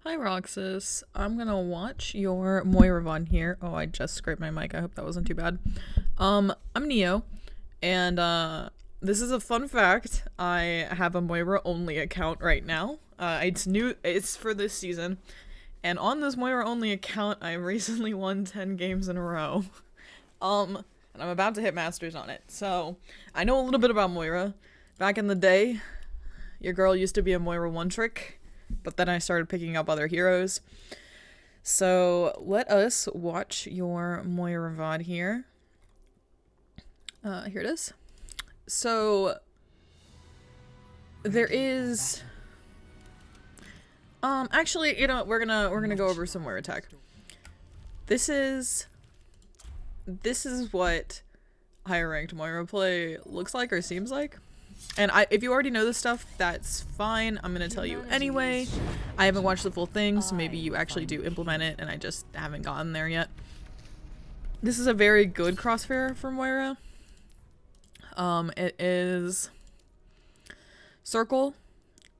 Hi Roxas, I'm gonna watch your Moira VOD here. Oh, I just scraped my mic. I hope that wasn't too bad. I'm Neo, and this is a fun fact. I have a Moira only account right now. It's new. It's for this season, and on this Moira only account, I recently won 10 games in a row. And I'm about to hit Masters on it. So I know a little bit about Moira. Back in the day, your girl used to be a Moira one trick. But then I started picking up other heroes. So let us watch your Moira VOD here. Here it is. So there is actually, you know, we're gonna go over some Moira tech. This is what higher ranked Moira play looks like or seems like. And if you already know this stuff, that's fine. I'm gonna tell you anyway. I haven't watched the full thing, so maybe you actually do implement it, and I just haven't gotten there yet. This is a very good crosshair for Moira. It is circle,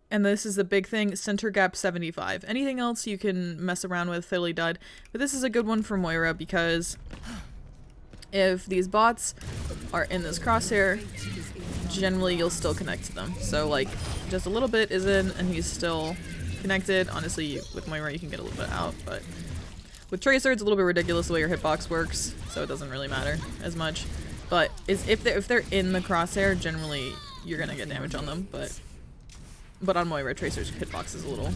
and this is the big thing, center gap 75. Anything else you can mess around with, fiddly dud. But this is a good one for Moira because if these bots are in this crosshair, generally you'll still connect to them. So like just a little bit is in and he's still connected. Honestly, with Moira you can get a little bit out, but with Tracer it's a little bit ridiculous the way your hitbox works, so it doesn't really matter as much. But if they're in the crosshair, generally you're gonna get damage on them, but on Moira, Tracer's hitbox is a little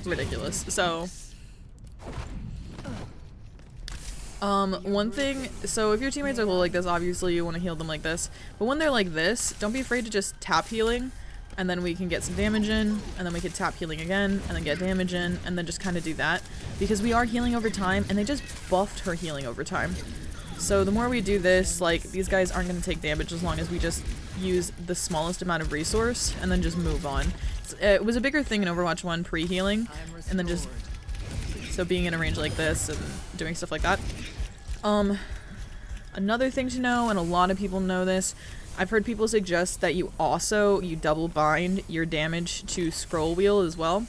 ridiculous. So one thing, so if your teammates are low like this, obviously you want to heal them like this, but when they're like this, don't be afraid to just tap healing, and then we can get some damage in, and then we can tap healing again, and then get damage in, and then just kind of do that, because we are healing over time, and they just buffed her healing over time. So the more we do this, like, these guys aren't going to take damage as long as we just use the smallest amount of resource, and then just move on. It was a bigger thing in Overwatch 1 pre-healing, and then just so being in a range like this and doing stuff like that. Another thing to know, and a lot of people know this, I've heard people suggest that you double bind your damage to scroll wheel as well.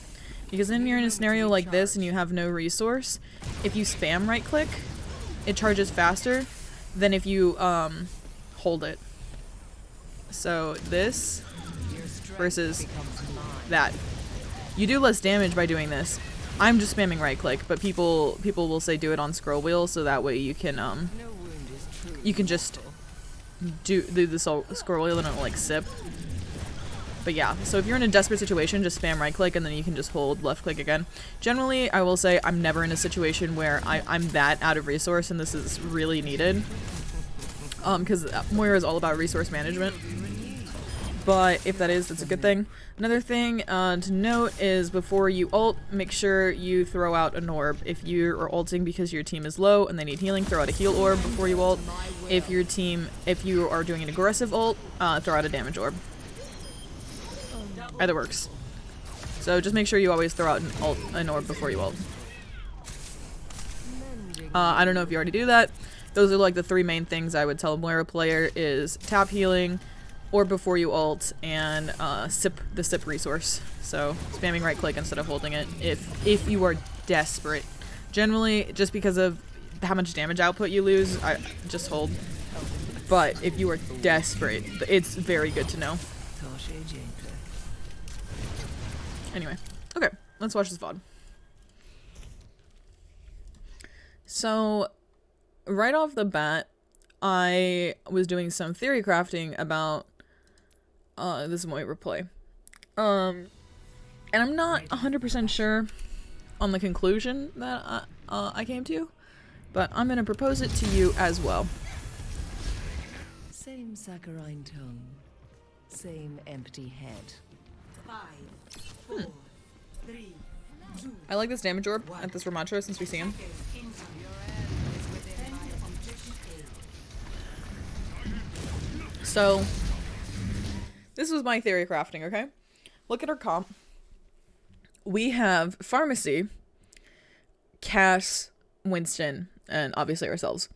Because then you're in a scenario like this and you have no resource, if you spam right click, it charges faster than if you hold it. So this versus that. You do less damage by doing this. I'm just spamming right click, but people will say do it on scroll wheel, so that way you can just do this scroll wheel and it'll like sip. But yeah, so if you're in a desperate situation, just spam right click and then you can just hold left click again. Generally, I will say I'm never in a situation where I'm that out of resource and this is really needed. Because Moira is all about resource management. But if that is, that's a good thing. Another thing to note is before you ult, make sure you throw out an orb. If you are ulting because your team is low and they need healing, throw out a heal orb before you ult. If you are doing an aggressive ult, throw out a damage orb. Either works. So just make sure you always throw out an orb before you ult. I don't know if you already do that. Those are like the three main things I would tell a Moira player is tap healing, or before you ult, and sip resource. So spamming right click instead of holding it if you are desperate. Generally, just because of how much damage output you lose, I just hold. But if you are desperate, it's very good to know. Anyway, okay, let's watch this VOD. So right off the bat, I was doing some theory crafting about this Moira play. And I'm not 100% sure on the conclusion that I came to, but I'm gonna propose it to you as well. Same saccharine tongue, same empty head. 5, 4, 3, 2, I like this damage orb at this Ramatra since we see him. So this was my theory crafting, okay? Look at our comp. We have Pharmacy, Cass, Winston, and obviously ourselves.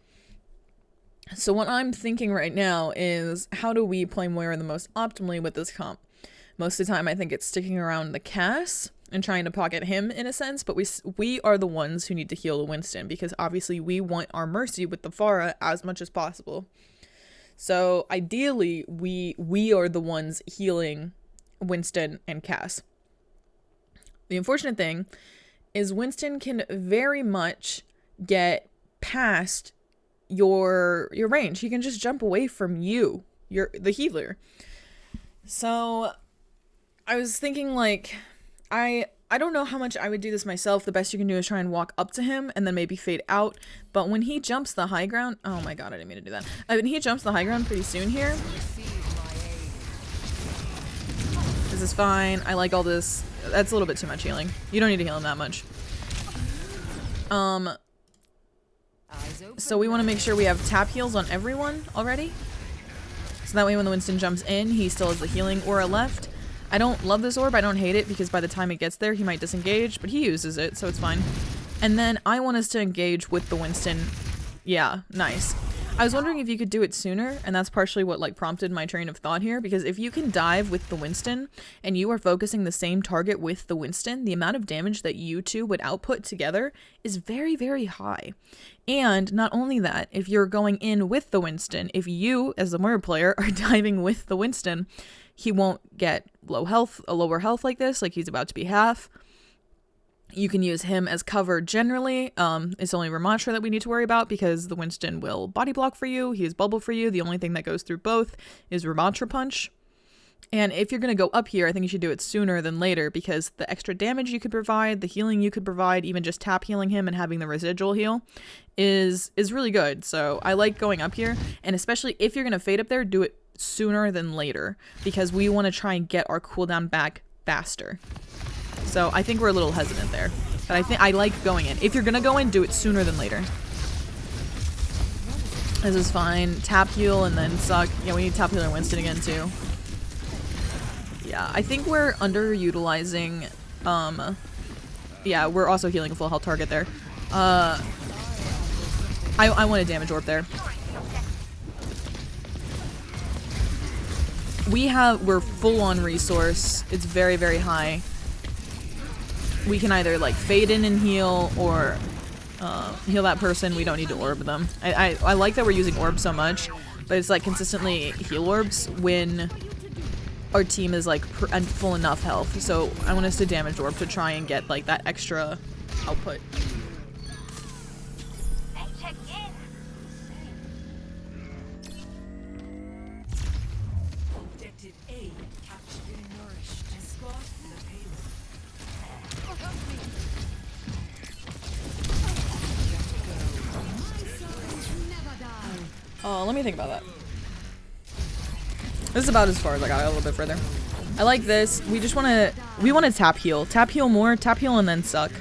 So what I'm thinking right now is how do we play Moira the most optimally with this comp? Most of the time I think it's sticking around the Cass and trying to pocket him in a sense, but we are the ones who need to heal the Winston, because obviously we want our Mercy with the Pharah as much as possible. So ideally, we are the ones healing Winston and Cass. The unfortunate thing is Winston can very much get past your range. He can just jump away from you, the healer. So I was thinking, like, I don't know how much I would do this myself. The best you can do is try and walk up to him and then maybe fade out. But when he jumps the high ground, oh my god, I didn't mean to do that. When he jumps the high ground pretty soon here, this is fine. I like all this. That's a little bit too much healing. You don't need to heal him that much. So we want to make sure we have tap heals on everyone already. So that way when the Winston jumps in, he still has the healing aura left. I don't love this orb. I don't hate it because by the time it gets there, he might disengage, but he uses it, so it's fine. And then I want us to engage with the Winston. Yeah, nice. I was wondering if you could do it sooner, and that's partially what like prompted my train of thought here, because if you can dive with the Winston and you are focusing the same target with the Winston, the amount of damage that you two would output together is very, very high. And not only that, if you're going in with the Winston, if you, as the Moira player, are diving with the Winston, he won't get lower health like this, like he's about to be half. You can use him as cover generally. It's only Ramatra that we need to worry about because the Winston will body block for you. He is bubble for you. The only thing that goes through both is Ramatra punch. And if you're going to go up here, I think you should do it sooner than later because the extra damage you could provide, the healing you could provide, even just tap healing him and having the residual heal is really good. So I like going up here, and especially if you're going to fade up there, do it sooner than later because we want to try and get our cooldown back faster. So I think we're a little hesitant there, but I think I like going in. If you're gonna go in, do it sooner than later. This is fine. Tap heal and then suck. Yeah, we need tap healer Winston again too. Yeah, I think we're underutilizing. Yeah, we're also healing a full health target there. I want a damage orb there. We're full on resource. It's very, very high. We can either like fade in and heal or heal that person. We don't need to orb them. I like that we're using orbs so much, but it's like consistently heal orbs when our team is like full enough health. So I want us to damage orb to try and get like that extra output. Let me think about that. This is about as far as I got, a little bit further. I like this. We want to tap heal. Tap heal more, tap heal and then suck.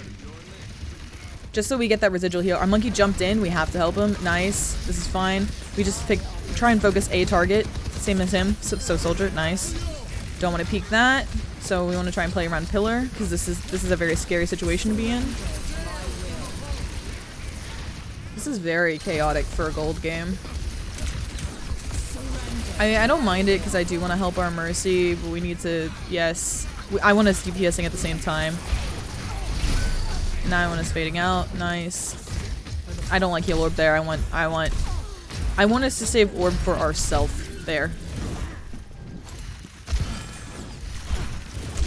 Just so we get that residual heal. Our monkey jumped in, we have to help him. Nice. This is fine. We just try and focus a target. Same as him. So soldier, nice. Don't want to peek that. So we want to try and play around pillar, because this is a very scary situation to be in. This is very chaotic for a gold game. I don't mind it because I do want to help our Mercy, but we need to, yes. I want us DPSing at the same time. Now I want us fading out. Nice. I don't like heal orb there. I want us to save orb for ourselves there.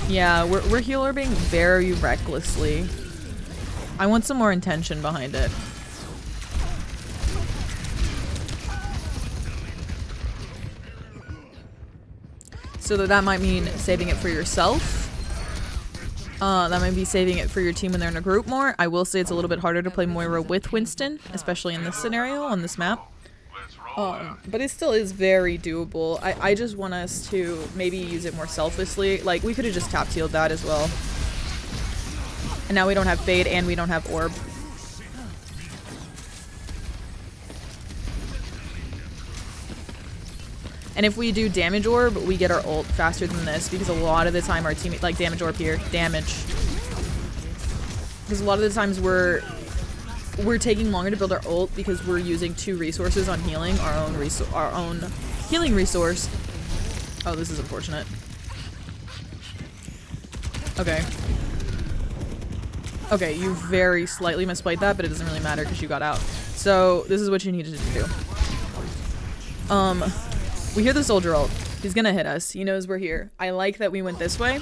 Yeah, we're heal orbing very recklessly. I want some more intention behind it. So that might mean saving it for yourself. That might be saving it for your team when they're in a group more. I will say it's a little bit harder to play Moira with Winston, especially in this scenario, on this map. But it still is very doable. I just want us to maybe use it more selflessly. Like, we could have just tap healed that as well. And now we don't have Fade and we don't have Orb. And if we do damage orb, we get our ult faster than this because a lot of the time our teammate, like damage orb here, damage. Because a lot of the times we're taking longer to build our ult because we're using 2 resources on healing, our own healing resource. Oh, this is unfortunate. Okay. Okay, you very slightly misplayed that, but it doesn't really matter because you got out. So this is what you needed to do. We hear the soldier ult. He's gonna hit us. He knows we're here. I like that we went this way.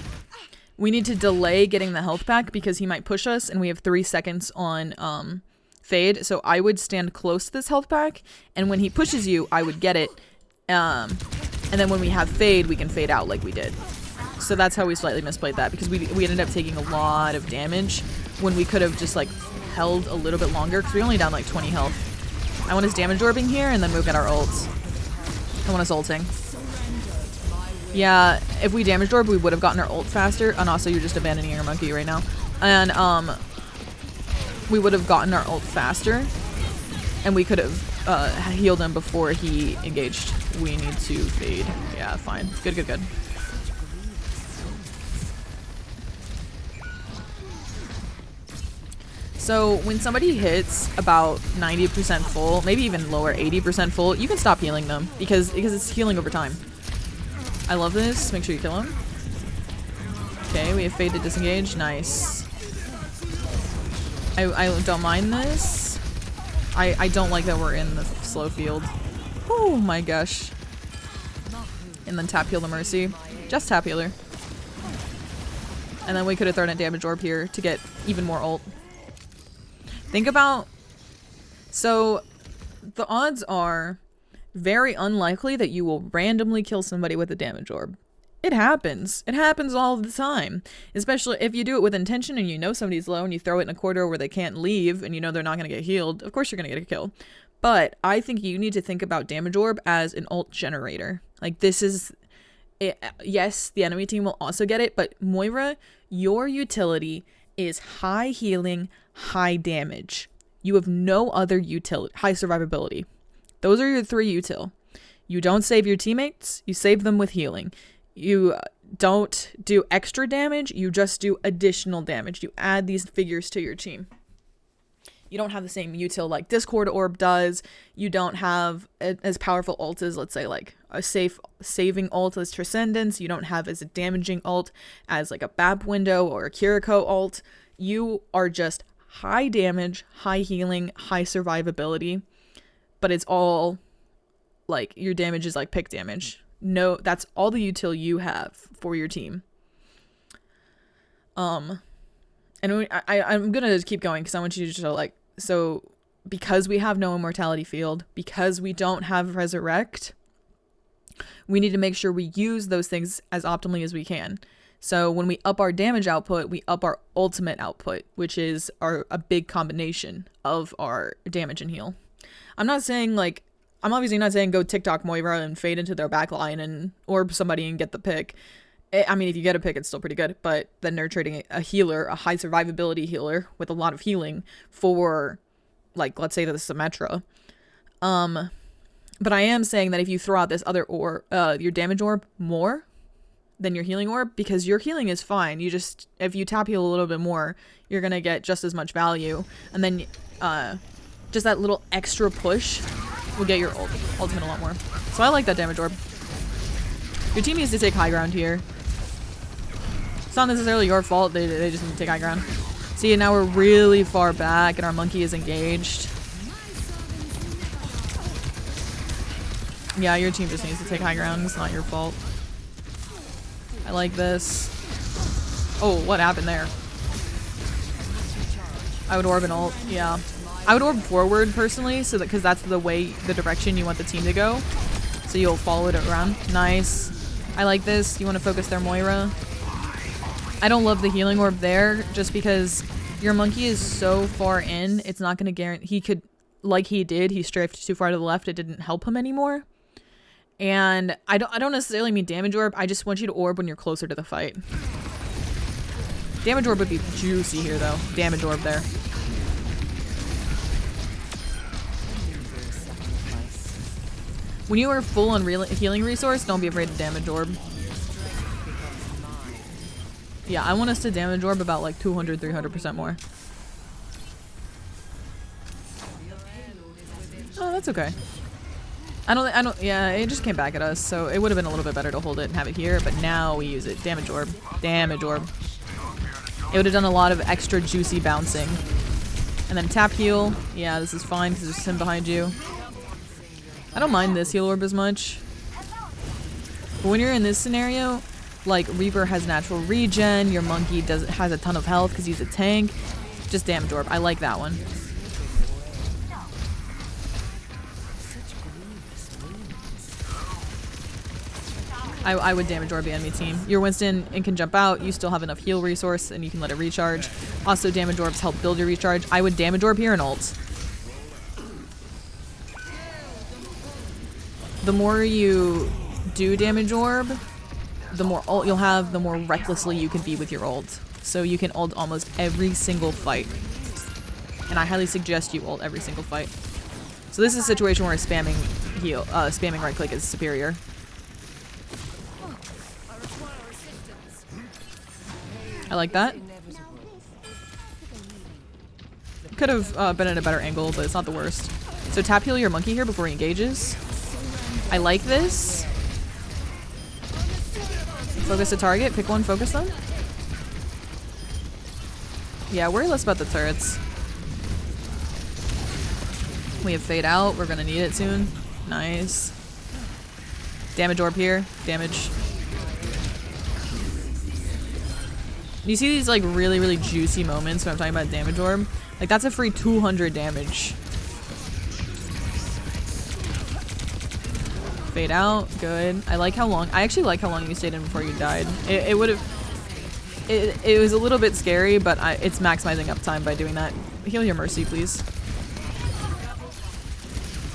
We need to delay getting the health back because he might push us, and we have 3 seconds on fade. So I would stand close to this health pack, and when he pushes you, I would get it. And then when we have fade, we can fade out like we did. So that's how we slightly misplayed that, because we ended up taking a lot of damage when we could have just like held a little bit longer, because we only down like 20 health. I want us damage orbing here, and then we'll get our ults. I want us ulting. Yeah, if we damaged orb, we would have gotten our ult faster, and also you're just abandoning your monkey right now. And we would have gotten our ult faster, and we could have healed him before he engaged. We need to fade. Yeah, fine. Good, good, good. So when somebody hits about 90% full, maybe even lower, 80% full, you can stop healing them because it's healing over time. I love this. Make sure you kill him. Okay, we have fade to disengage. Nice. I don't mind this. I don't like that we're in the slow field. Oh my gosh. And then tap heal the Mercy. Just tap healer. And then we could have thrown a damage orb here to get even more ult. Think about, so the odds are very unlikely that you will randomly kill somebody with a damage orb. It happens. It happens all the time. Especially if you do it with intention and you know somebody's low and you throw it in a corridor where they can't leave and you know they're not going to get healed. Of course you're going to get a kill. But I think you need to think about damage orb as an ult generator. Like this is, yes, the enemy team will also get it, but Moira, your utility is high healing, high damage. You have no other utility. High survivability. Those are your 3 util. You don't save your teammates, you save them with healing. You don't do extra damage, you just do additional damage. You add these figures to your team. You don't have the same util like Discord Orb does. You don't have as powerful ult as, let's say, like a saving ult as Transcendence. You don't have as a damaging ult as like a BAP window or a Kiriko ult. You are just high damage, high healing, high survivability, but it's all like your damage is like pick damage. No, that's all the util you have for your team. And I'm gonna keep going because I want you to show like, so because we have no immortality field, because we don't have resurrect, we need to make sure we use those things as optimally as we can. So when we up our damage output, we up our ultimate output, which is a big combination of our damage and heal. I'm not saying like, I'm obviously not saying go TikTok Moira and fade into their backline and orb somebody and get the pick. I mean, if you get a pick, it's still pretty good, but then they're trading a healer, a high survivability healer with a lot of healing for, like, let's say the Symmetra. But I am saying that if you throw out this other orb, your damage orb more than your healing orb, because your healing is fine. You just, if you tap heal a little bit more, you're gonna get just as much value. And then, just that little extra push will get your ultimate a lot more. So I like that damage orb. Your team needs to take high ground here. It's not necessarily your fault, they just need to take high ground. See, now we're really far back and our monkey is engaged. Yeah, your team just needs to take high ground, it's not your fault. I like this. Oh, what happened there? I would orb an ult, yeah. I would orb forward personally, so that, because that's the direction you want the team to go. So you'll follow it around. Nice. I like this. You want to focus their Moira. I don't love the healing orb there, just because your monkey is so far in, it's not going to guarantee. He could, like he did, he strafed too far to the left. It didn't help him anymore. And I don't necessarily mean damage orb. I just want you to orb when you're closer to the fight. Damage orb would be juicy here, though. Damage orb there. When you are full on healing resource, don't be afraid to damage orb. Yeah, I want us to damage orb about like 200, 300% more. Oh, that's okay. Yeah, it just came back at us, so it would have been a little bit better to hold it and have it here, but now we use it. Damage orb. Damage orb. it would have done a lot of extra juicy bouncing. And then tap heal. Yeah, this is fine because there's him behind you. I don't mind this heal orb as much. But when you're in this scenario, like Reaper has natural regen, your monkey has a ton of health because he's a tank. Just damage orb. I like that one. I would damage orb the enemy team. Your Winston, it can jump out. You still have enough heal resource and you can let it recharge. Also, damage orbs help build your recharge. I would damage orb here and ult. The more you do damage orb, the more ult you'll have, the more recklessly you can be with your ult. So you can ult almost every single fight. And I highly suggest you ult every single fight. So this is a situation where spamming right click is superior. I like that. Could have been at a better angle, but it's not the worst. So tap heal your monkey here before he engages. I like this. Focus a target. Pick one, focus them. Yeah, worry less about the turrets. We have fade out. We're gonna need it soon. Nice. Damage orb here. Damage. You see these like really, really juicy moments when I'm talking about damage orb? Like that's a free 200 damage. Fade out, good. I actually like how long you stayed in before you died. It would have, it was a little bit scary, but it's maximizing uptime by doing that. Heal your Mercy, please.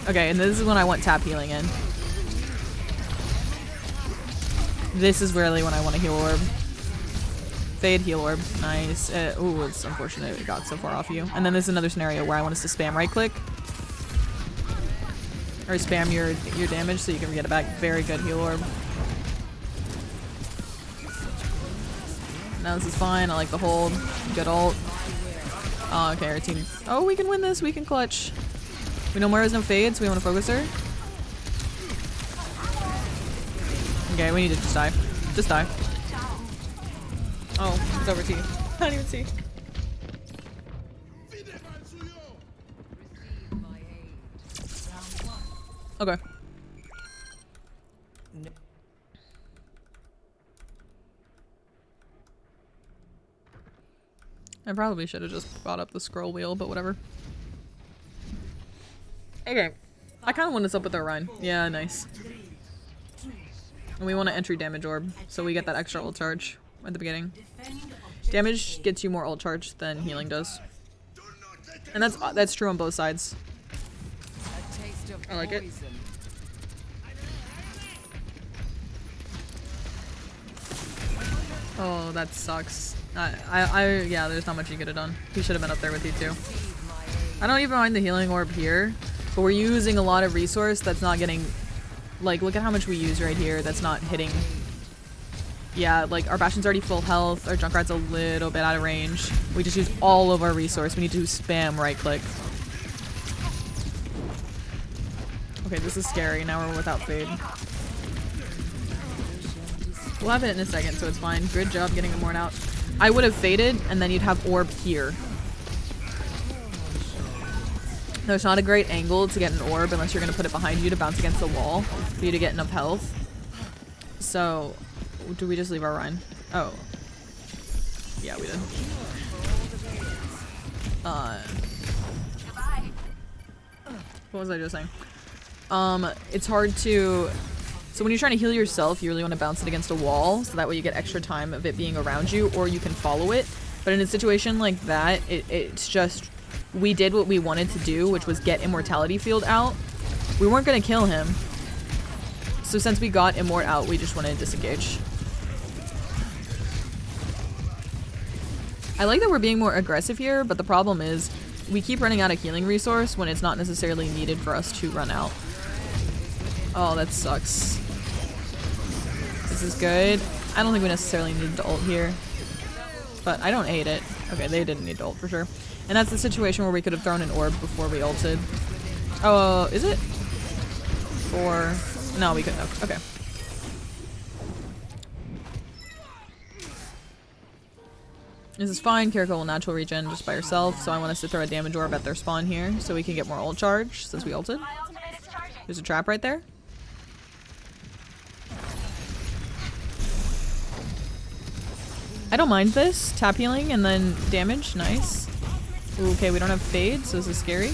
Okay, and this is when I want tap healing in. This is really when I want to heal orb. Fade, heal orb. Nice. Ooh, it's unfortunate it got so far off you. And then there's another scenario where I want us to spam right click. Or spam your damage so you can get it back. Very good heal orb. Now this is fine. I like the hold. Good ult. Oh, okay, our team. Oh, we can win this. We can clutch. We know Moira's no fade, so we want to focus her. Okay, we need to just die. Just die. Oh, it's over to you. I didn't even see. Okay. I probably should have just brought up the scroll wheel, but whatever. Okay. I kind of want us up with our Rhine. Yeah, nice. And we want to entry damage orb, so we get that extra ult charge at the beginning. Damage gets you more ult charge than healing does. And that's true on both sides. I like it. Oh, that sucks. Yeah, there's not much you could have done. He should have been up there with you too. I don't even mind the healing orb here, but we're using a lot of resource that's not getting, like, look at how much we use right here that's not hitting. Yeah, like, our Bastion's already full health, our Junkrat's a little bit out of range. We just use all of our resource. We need to spam right click. Okay, this is scary. Now we're without fade. We'll have it in a second, so it's fine. Good job getting a Morn out. I would have faded, and then you'd have orb here. No, it's not a great angle to get an orb unless you're going to put it behind you to bounce against the wall for you to get enough health. So, do we just leave our Rhine? Oh. Yeah, we did. What was I just saying? It's hard to... So when you're trying to heal yourself, you really want to bounce it against a wall, so that way you get extra time of it being around you, or you can follow it. But in a situation like that, it's just... We did what we wanted to do, which was get Immortality Field out. We weren't going to kill him. So since we got Immort out, we just wanted to disengage. I like that we're being more aggressive here, but the problem is we keep running out of healing resource when it's not necessarily needed for us to run out. Oh, that sucks. This is good. I don't think we necessarily need to ult here, but I don't hate it. Okay, they didn't need to ult for sure. And that's the situation where we could have thrown an orb before we ulted. Oh, is it? Or... No, we couldn't have. Okay. This is fine. Kiriko will natural regen just by herself, so I want us to throw a damage orb at their spawn here so we can get more ult charge since we ulted. There's a trap right there. I don't mind this. Tap healing and then damage. Nice. Ooh, okay, we don't have fade, so this is scary.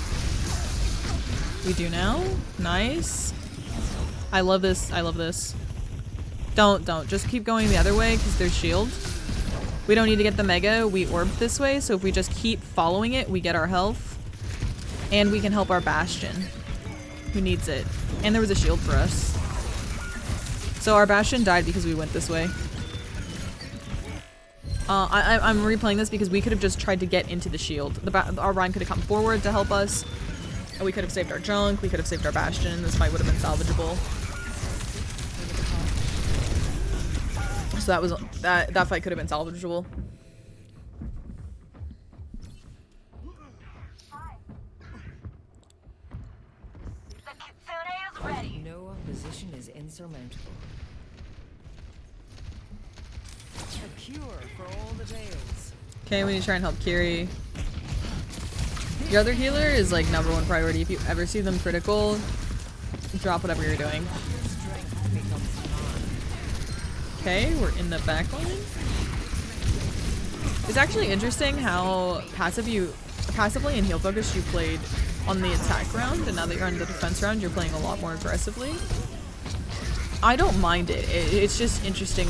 We do now. Nice. I love this. I love this. Don't. Just keep going the other way because there's shield. We don't need to get the mega. We orbed this way, so if we just keep following it, we get our health. And we can help our Bastion, who needs it. And there was a shield for us. So our Bastion died because we went this way. I'm replaying this because we could have just tried to get into the shield. Our Ryan could have come forward to help us. And we could have saved our junk. We could have saved our Bastion. This fight would have been salvageable. So that fight could have been salvageable. No opposition is insurmountable. A cure for all the tales. Okay, we need to try and help Kiri. Your other healer is like #1 priority. If you ever see them critical, drop whatever you're doing. Okay, we're in the back line. It's actually interesting how passively and heal focused you played on the attack round, and now that you're on the defense round, you're playing a lot more aggressively. I don't mind it. It's just interesting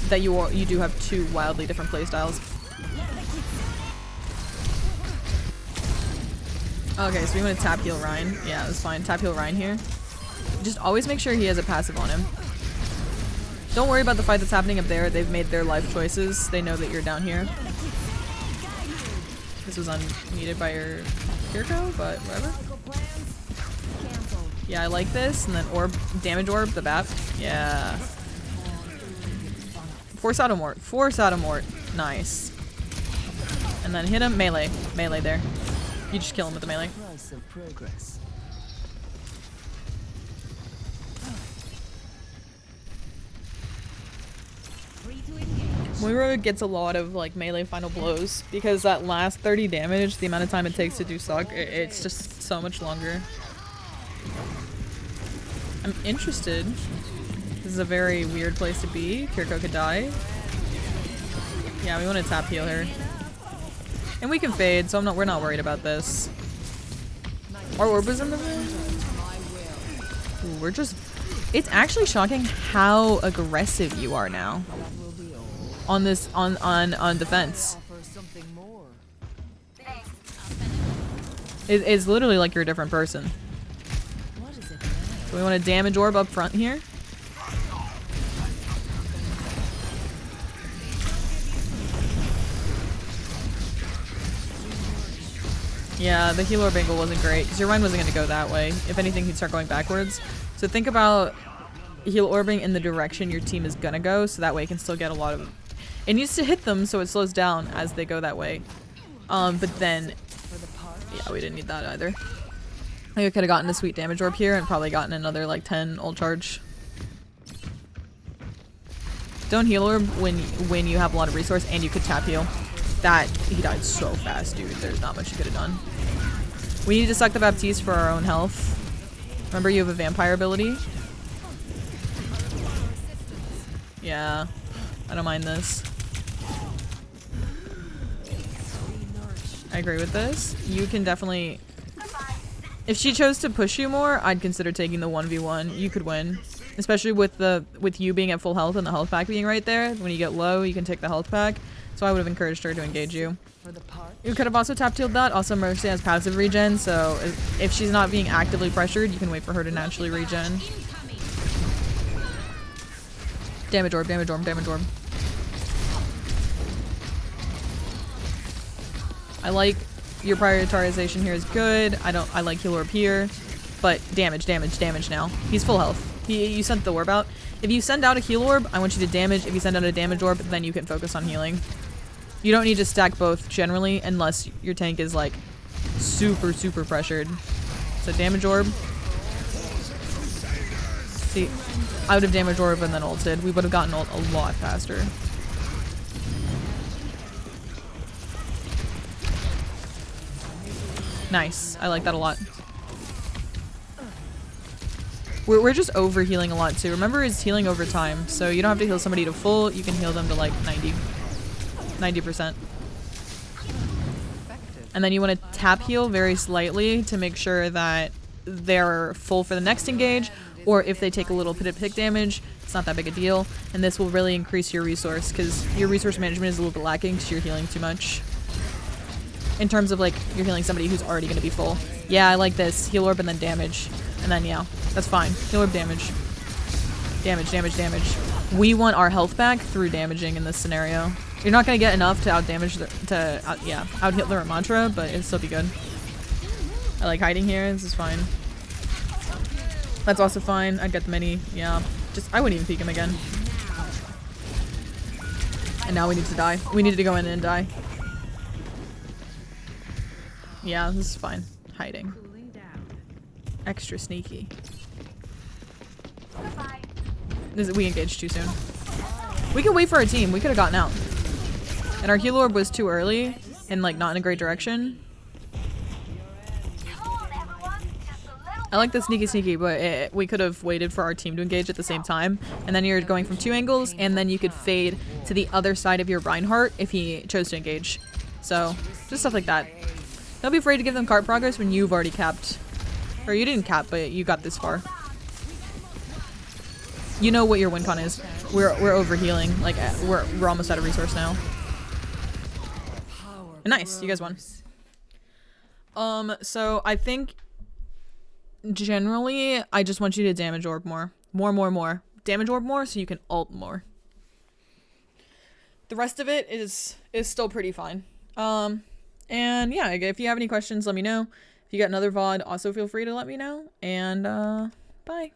that you do have two wildly different playstyles. Okay, so we want to tap heal Ryan. Yeah, that's fine. Tap heal Ryan here. Just always make sure he has a passive on him. Don't worry about the fight that's happening up there. They've made their life choices. They know that you're down here. This was unneeded by your Kiriko, but whatever. Yeah, I like this. And then orb, damage orb, the bat. Yeah. Force out a mort. Force out a mort. Nice. And then hit him. Melee. Melee there. You just kill him with the melee. Moira gets a lot of like melee final blows because that last 30 damage, the amount of time it takes to do suck, it's just so much longer. I'm interested. This is a very weird place to be. Kiriko could die. Yeah, we want to tap heal her. And we can fade, so we're not worried about this. Our orb is in the room. Ooh, it's actually shocking how aggressive you are now. On this on defense. It's literally like you're a different person. So we want a damage orb up front here. Yeah, the heal orb angle wasn't great because your Ryan wasn't going to go that way. If anything, he'd start going backwards. So think about heal orbing in the direction your team is going to go, so that way it can still get a lot of... It needs to hit them so it slows down as they go that way. But then... Yeah, we didn't need that either. I think I could have gotten a sweet damage orb here and probably gotten another like 10 ult charge. Don't heal orb when you have a lot of resource and you could tap heal. He died so fast, dude. There's not much you could have done. We need to suck the Baptiste for our own health. Remember, you have a vampire ability. Yeah, I don't mind this. I agree with this. You can definitely... If she chose to push you more, I'd consider taking the 1v1. You could win. Especially with you being at full health and the health pack being right there. When you get low, you can take the health pack. So I would have encouraged her to engage you. You could have also tap healed that. Also, Mercy has passive regen, so if she's not being actively pressured, you can wait for her to naturally regen. Damage orb, damage orb, damage orb. I like your prioritization here is good. I like heal orb here, but damage now. He's full health. You sent the orb out. If you send out a heal orb, I want you to damage. If you send out a damage orb, then you can focus on healing. You don't need to stack both generally unless your tank is like super pressured. So damage orb. See, I would have damage orb and then ulted. We would have gotten ult a lot faster. Nice. I like that a lot. We're just over healing a lot too. Remember, it's healing over time, so you don't have to heal somebody to full. You can heal them to like 90%. And then you want to tap heal very slightly to make sure that they're full for the next engage, or if they take a little bit of pick damage, it's not that big a deal. And this will really increase your resource, because your resource management is a little bit lacking because you're healing too much. In terms of like, you're healing somebody who's already going to be full. Yeah, I like this. Heal orb and then damage. And then, yeah, that's fine. Heal orb damage. Damage. We want our health back through damaging in this scenario. You're not going to get enough to out-damage, out-heal their mantra, but it'll still be good. I like hiding here. This is fine. That's also fine. I'd get the mini. Yeah. I wouldn't even peek him again. And now we need to die. We needed to go in and die. Yeah, this is fine. Hiding. Extra sneaky. We engaged too soon. We can wait for our team. We could have gotten out. And our heal orb was too early and like not in a great direction. I like the sneaky, but we could have waited for our team to engage at the same time. And then you're going from 2 angles, and then you could fade to the other side of your Reinhardt if he chose to engage. So, just stuff like that. Don't be afraid to give them cart progress when you've already capped. Or you didn't cap, but you got this far. You know what your win con is. We're over healing. Like we're almost out of resource now. Nice, you guys won. So I think generally I just want you to damage orb more. More. Damage orb more so you can ult more. The rest of it is still pretty fine. And yeah, if you have any questions, let me know. If you got another VOD, also feel free to let me know. And bye.